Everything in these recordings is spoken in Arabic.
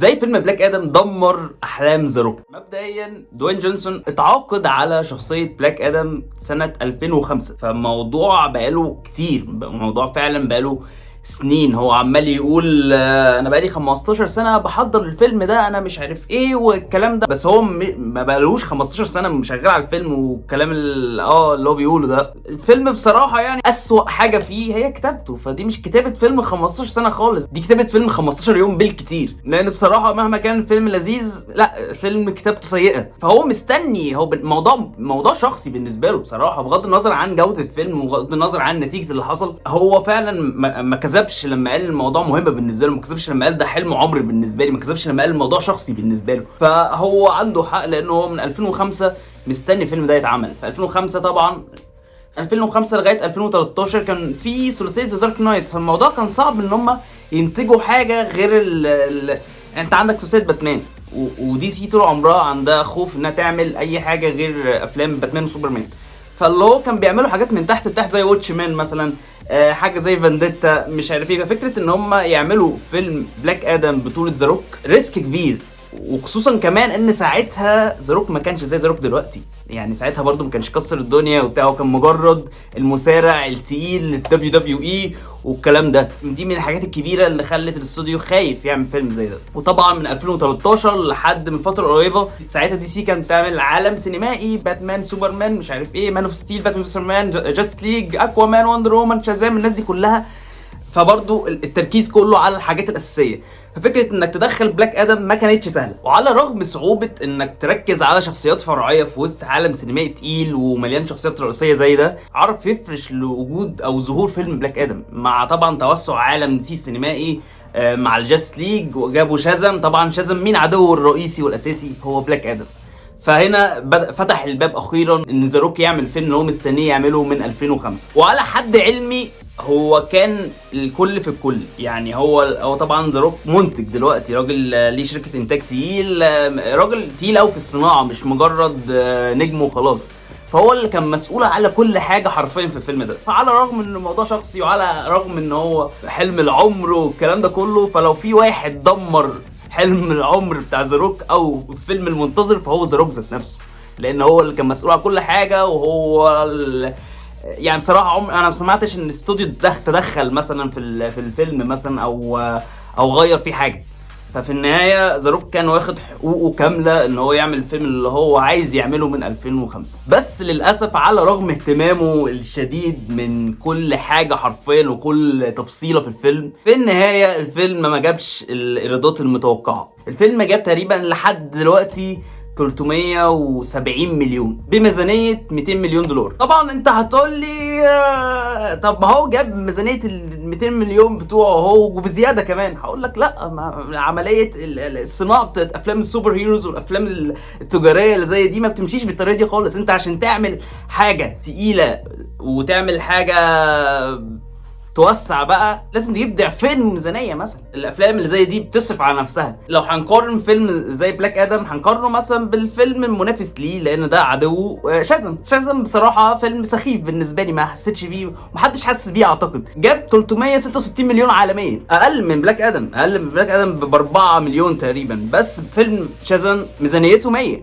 وازاي فيلم بلاك ادم دمر احلام ذا روك. مبدئيا دوين جونسون اتعاقد على شخصيه بلاك ادم سنه 2005، فالموضوع بقاله كتير، الموضوع فعلا بقاله سنين. هو عمال يقول انا بقالي 15 سنه بحضر الفيلم ده، انا مش عارف ايه والكلام ده، بس هو ما بقالوش 15 سنه شغال على الفيلم والكلام اللي هو بيقوله ده. الفيلم بصراحه يعني اسوأ حاجه فيه هي كتابته، فدي مش كتابه فيلم 15 سنه خالص، دي كتابه فيلم 15 يوم بالكتير. لان بصراحه مهما كان الفيلم لذيذ، لا فيلم كتابته سيئه. فهو مستني، هو موضوع شخصي بالنسبه له بصراحه، بغض النظر عن جوده الفيلم وبغض النظر عن نتيجه اللي حصل. هو فعلا ما كذبش لما قال الموضوع مهم بالنسبه له، ما كذبش لما قال ده حلم عمري بالنسبه لي، ما كذبش لما قال الموضوع شخصي بالنسبه له. فهو عنده حق، لانه هو من 2005 مستني الفيلم ده يتعمل. في 2005 طبعا 2005 لغايه 2013 كان في ثلاثيه ذا دارك نايت، فالموضوع كان صعب ان هم ينتجوا حاجه غير انت عندك ثلاثيه باتمان، ودي سي طول عمرها عندها خوف انها تعمل اي حاجه غير افلام باتمان وسوبرمان. فاللي هو كان بيعملوا حاجات من تحت لتحت زي واتش مان مثلا، حاجه زي فانديتا، مش عارف ايه. ففكره ان هم يعملوا فيلم بلاك ادم بطوله ذا روك ريسك كبير، وخصوصا كمان ان ساعتها ذا روك ما كانش زي ذا روك دلوقتي. يعني ساعتها برضو ما كانش كسر الدنيا وبتاع، وكان مجرد المصارع التقيل في WWE والكلام ده. دي من الحاجات الكبيره اللي خلت الاستوديو خايف يعمل فيلم زي ده. وطبعا من 2013 لحد من فتره قريبه، ساعتها دي سي كانت بتعمل عالم سينمائي، باتمان، سوبرمان، مش عارف ايه، مان اوف ستيل، باتمان سوبرمان، جاست ليج، اكوا مان، وندر وومن، شازام، الناس دي كلها. فبرضو التركيز كله على الحاجات الاساسيه. ففكره انك تدخل بلاك ادم ما كانتش سهله، وعلى رغم صعوبه انك تركز على شخصيات فرعيه في وسط عالم سينمائي تقيل ومليان شخصيات رئيسيه زي ده، عرف يفرش لوجود او ظهور فيلم بلاك ادم، مع طبعا توسع عالم دي سي السينمائي مع الجاست ليج، وجابوا شازم. طبعا شازم مين عدوه الرئيسي والاساسي؟ هو بلاك ادم. فهنا فتح الباب اخيرا ان ذا روك يعمل فيلم اللي هو مستنيه يعمله من 2005. وعلى حد علمي هو كان الكل في الكل، يعني هو طبعا ذا روك منتج دلوقتي، راجل ليه شركه انتاج تقيل، راجل تقيل قوي في الصناعه، مش مجرد نجم وخلاص. فهو اللي كان مسؤول على كل حاجه حرفيا في الفيلم ده. فعلى الرغم ان الموضوع شخصي، وعلى الرغم ان هو حلم العمر والكلام ده كله، فلو في واحد دمر حلم العمر بتاع ذا روك او الفيلم المنتظر، فهو ذا روك ذات نفسه، لان هو اللي كان مسؤول على كل حاجه. وهو يعني بصراحه انا ما سمعتش ان الاستوديو تدخل مثلا في الفيلم مثلا او غير فيه حاجه. ففي النهايه ذا روك كان واخد حقوقه كامله ان هو يعمل الفيلم اللي هو عايز يعمله من 2005. بس للاسف على رغم اهتمامه الشديد من كل حاجه حرفيا وكل تفصيله في الفيلم، في النهايه الفيلم ما جابش الايرادات المتوقعه. الفيلم جاب تقريبا لحد دلوقتي 370 مليون بميزانيه 200 مليون دولار. طبعا انت هتقول لي طب ما هو جاب ميزانيه ال 200 مليون بتوعه هو وبزياده كمان. هقول لك لا، عمليه الصناعه بتاعت افلام السوبر هيروز والافلام التجاريه اللي زي دي ما بتمشيش بالطريقه دي خالص. انت عشان تعمل حاجه تقيله وتعمل حاجه توسع بقى، لازم تجيب ضعفين ميزانيه. مثلا الافلام اللي زي دي بتصرف على نفسها. لو هنقارن فيلم زي بلاك ادم، هنقارنه مثلا بالفيلم المنافس ليه، لان ده عدوه شازم بصراحه فيلم سخيف بالنسبه لي، ما حسيتش بيه ومحدش حاسس بيه. اعتقد جاب 366 مليون عالميا، اقل من بلاك ادم ب 4 مليون تقريبا. بس فيلم شازم ميزانيته 100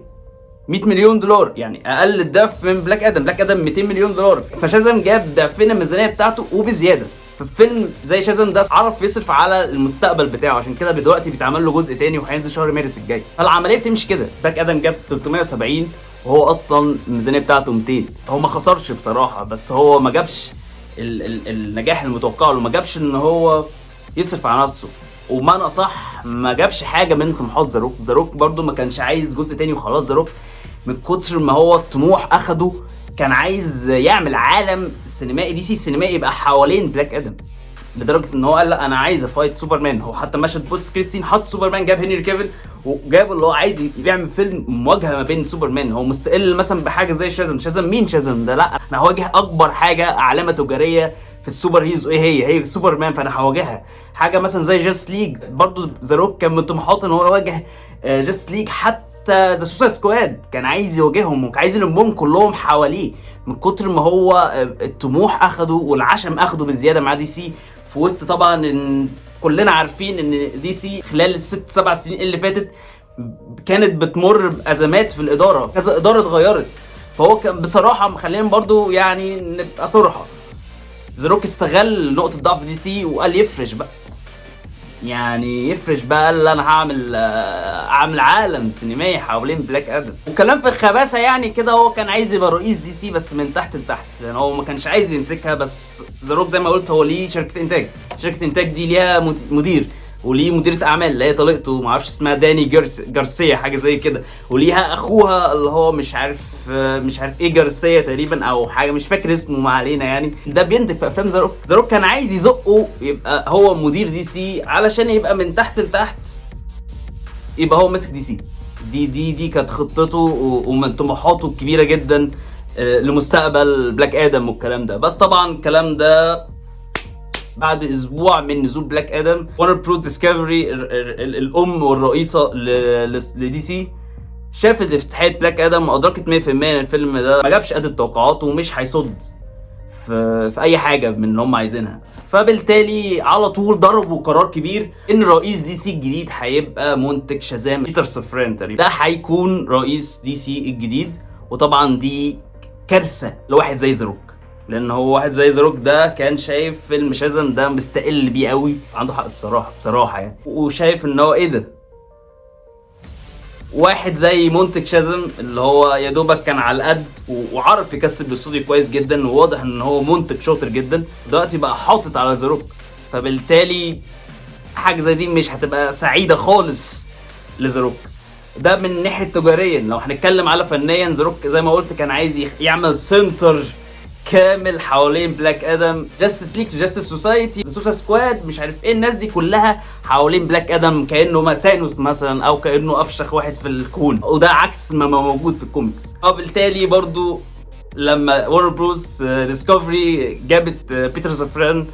مليون دولار، يعني اقل الضعف من بلاك ادم 200 مليون دولار. فشازم جاب ضعفين الميزانيه بتاعته وبزياده. ففيلم زي شازم ده عرف يصرف على المستقبل بتاعه، عشان كده دلوقتي بيتعمل له جزء تاني وهينزل شهر مارس الجاي. فالعمليه بتمشي كده. بلاك ادم جاب 370 وهو اصلا الميزانيه بتاعته 200. هو ما خسرش بصراحه، بس هو ما جابش النجاح المتوقع له، ما جابش ان هو يصرف على نفسه، ومعنى اصح ما جابش حاجه من طموحات ذا روك. برده ما كانش عايز جزء تاني وخلاص. ذا روك من كتر ما هو الطموح اخده، كان عايز يعمل عالم سينمائي دي سي السينمائي يبقى حوالين بلاك ادم، لدرجه ان هو قال لا انا عايز افايت سوبرمان. هو حتى مشهد بوست كريستين حط سوبرمان، جاب هنري كيفل وجاب اللي هو عايز يعمل فيلم مواجهه ما بين سوبرمان. هو مستقل مثلا بحاجه زي شازم مين شازم ده؟ لا انا هواجه اكبر حاجه علامه تجاريه في السوبر هيروز. ايه هي سوبرمان. فانا هواجهها. حاجه مثلا زي جاست ليج، برضو ذا روك كان من طموحاته ان هو يواجه جاست ليج. حتى ذا سوسايد سكواد كان عايز يواجههم وعايز يلمهم كلهم حواليه، من كتر ما هو الطموح اخده والعشم اخده بالزياده مع دي سي. في وسط طبعا كلنا عارفين ان دي سي خلال الست 7 سنين اللي فاتت كانت بتمر بازمات في الاداره، كذا اداره اتغيرت. فهو كان بصراحه خلينا برضو يعني نبقى صراحه، ذا روك استغل نقطه ضعف دي سي وقال يفرش بقى، يعني يفرش بقى. قال انا اعمل عالم سينمائي حوالين بلاك ادم، وكلام في الخباثه يعني كده. هو كان عايز يبقى رئيس دي سي بس من تحت لتحت، لان هو ما كانش عايز يمسكها. بس ذا روك زي ما قلت هو ليه شركه انتاج، شركه انتاج دي ليها مدير، وليه مديرة اعمال اللي هي طليقته ما اعرفش اسمها داني جارسيا حاجه زي كده، وليها اخوها اللي هو مش عارف ايه جارسيا تقريبا او حاجه مش فاكر اسمه، ما علينا. يعني ده بينتج في افلام ذا روك. ذا روك كان عايز يزقه يبقى هو مدير دي سي علشان يبقى من تحت لتحت يبقى هو ماسك دي سي. دي كانت خطته ومن طموحاته الكبيره جدا لمستقبل بلاك ادم والكلام ده. بس طبعا الكلام ده بعد اسبوع من نزول بلاك ادم، وارنر بروز ديسكفري الام والرئيسه لدي سي شافت افتتاحيه بلاك ادم وادركت 100% ان الفيلم ده ما جابش قد التوقعات ومش هيصد في اي حاجه من اللي هم عايزينها. فبالتالي على طول ضربوا قرار كبير ان رئيس دي سي الجديد هيبقى منتج شازام بيتر سافران تقريبا، ده هيكون رئيس دي سي الجديد. وطبعا دي كارثه لواحد زي ذا روك، لان هو واحد زي ذا روك ده كان شايف فيلم شازام ده مستقل بيه قوي، عنده حق بصراحه يعني، وشايف ان هو ايه ده، واحد زي منتج شازم اللي هو يا دوبك كان على القد وعرف يكسب الاستوديو كويس جدا، وواضح ان هو منتج شاطر جدا، دلوقتي بقى حاطط على ذا روك. فبالتالي حاجه زي دي مش هتبقى سعيده خالص لذا روك. ده من ناحيه تجاريا. لو هنتكلم على فنيا، ذا روك زي ما قلت كان عايز يعمل سنتر كامل حوالين بلاك ادم، جاستس ليج، جاستس سوسايتي، سوسا سكواد، مش عارف ايه، الناس دي كلها حوالين بلاك ادم كانه ثانوس مثلا او كانه افشخ واحد في الكون، وده عكس ما موجود في الكوميكس. وبالتالي برضو لما وارنر بروس ديسكفري جابت بيتر سافران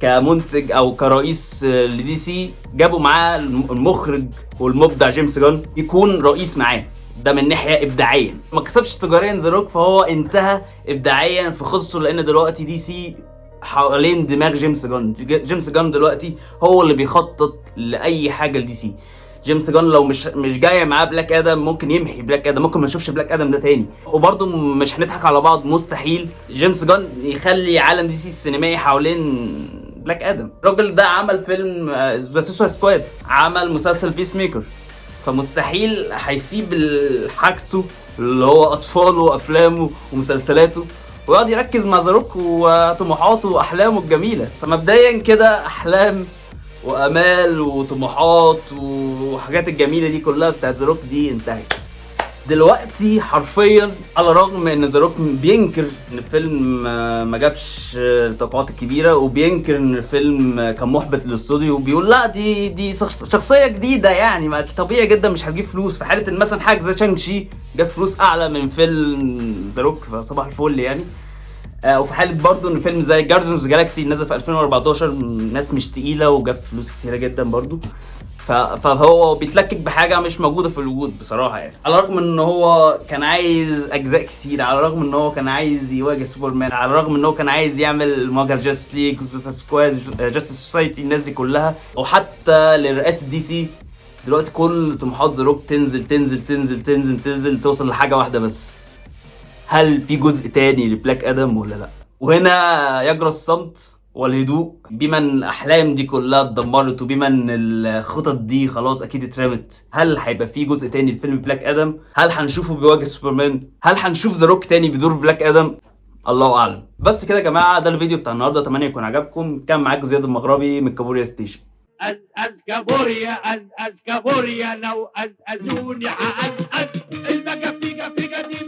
كمنتج او كرئيس لدي سي، جابوا معاه المخرج والمبدع جيمس جان يكون رئيس معاه. ده من ناحيه ابداعيا، ما كسبش تجاريا ذا روك، فهو انتهى ابداعيا في خطته، لان دلوقتي دي سي حوالين دماغ جيمس جان. جيمس جان دلوقتي هو اللي بيخطط لاي حاجه لدي سي. جيمس جان لو مش جاي معاه بلاك ادم ممكن يمحي بلاك ادم، ممكن ما نشوفش بلاك ادم ده تاني. وبرده مش هنضحك على بعض، مستحيل جيمس جان يخلي عالم دي سي السينمائي حوالين بلاك ادم. الراجل ده عمل فيلم ذا سوسايد سكواد، عمل مسلسل بيس ميكر، فمستحيل هيسيب حاجته اللي هو اطفاله وافلامه ومسلسلاته ويقعد يركز مع ذا روك وطموحاته واحلامه الجميله. فمبدئيا كده احلام وامال وطموحات وحاجات الجميله دي كلها بتاعت ذا روك دي انتهت دلوقتي حرفيا. على الرغم ان ذا روك بينكر ان الفيلم ما جابش التوقعات الكبيره، وبينكر ان الفيلم كان محبط للاستوديو، وبيقول لا دي شخصيه جديده يعني ما طبيعي جدا مش هتجيب فلوس. في حاله ان مثلا حاجه زي شانج شي جاب فلوس اعلى من فيلم ذا روك فصباح الفل يعني. وفي حاله برضو ان فيلم زي جاردينز جالاكسي نزل في 2014 ناس مش تقيله وجاب فلوس كتيره جدا برضو، فهو بيتلكك بحاجه مش موجوده في الوجود بصراحه يعني. على الرغم ان هو كان عايز اجزاء كتير، على الرغم ان هو كان عايز يواجه سوبرمان، على الرغم ان هو كان عايز يعمل مواجهه جاستس ليج، سكواد، جاستس سوسايتي، الناس دي كلها، وحتى لرئاسه دي سي. دلوقتي كل طموحات ذا روك تنزل تنزل تنزل تنزل تنزل توصل لحاجه واحده بس، هل في جزء تاني لبلاك ادم ولا لا؟ وهنا يجرى الصمت والهدوء، بما ان الاحلام دي كلها اتدمرت وبما ان الخطط دي خلاص اكيد اترمت. هل هيبقى في جزء تاني لفيلم بلاك ادم؟ هل هنشوفه بيواجه سوبرمان؟ هل هنشوف ذا روك تاني بيدور بلاك ادم؟ الله اعلم. بس كده يا جماعه ده الفيديو بتاع النهارده، اتمنى يكون عجبكم. كان معاك زياد المغربي من كابوريا ستيشن. كابوريا لو أزوني المجا فيجا دي